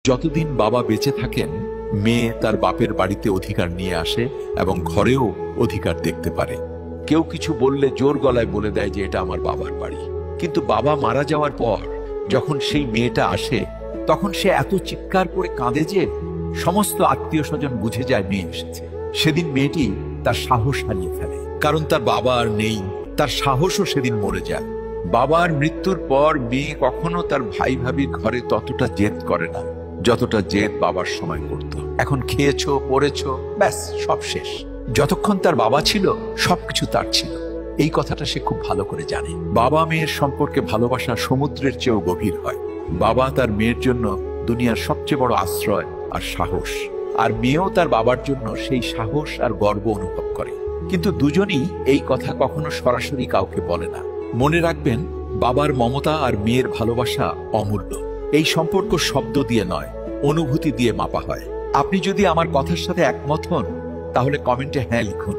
যতদিন বাবা বেঁচে থাকেন, মেয়ে তার বাপের বাড়িতে অধিকার নিয়ে আসে এবং ঘরেও অধিকার দেখতে পারে। কেউ কিছু বললে জোর গলায় বলে দেয় যে এটা আমার বাবার বাড়ি। কিন্তু বাবা মারা যাওয়ার পর যখন সেই মেয়েটা আসে, তখন সে এত চিৎকার করে কাঁদে যে সমস্ত আত্মীয় স্বজন বুঝে যায় মেয়ে এসেছে। সেদিন মেয়েটি তার সাহস হারিয়ে ফেলে, কারণ তার বাবা আর নেই। তার সাহসও সেদিন মরে যায়। বাবার মৃত্যুর পর মেয়ে কখনো তার ভাই ভাবির ঘরে ততটা জেদ করে না যতটা জেদ বাবার সময় করত। এখন খেয়েছো, পড়েছো, ব্যাস সব শেষ। যতক্ষণ তার বাবা ছিল সবকিছু তার ছিল। এই কথাটা সে খুব ভালো করে জানে। বাবা মেয়ের সম্পর্কে ভালোবাসা সমুদ্রের চেয়েও গভীর হয়। বাবা তার মেয়ের জন্য দুনিয়ার সবচেয়ে বড় আশ্রয় আর সাহস, আর মেয়েও তার বাবার জন্য সেই সাহস আর গর্ব অনুভব করে। কিন্তু দুজনই এই কথা কখনো সরাসরি কাউকে বলে না। মনে রাখবেন, বাবার মমতা আর মেয়ের ভালোবাসা অমূল্য। এই সম্পর্ক শব্দ দিয়ে নয়, অনুভূতি দিয়ে মাপা হয়। আপনি যদি আমার কথার সাথে একমত হন, তাহলে কমেন্টে হ্যাঁ লিখুন।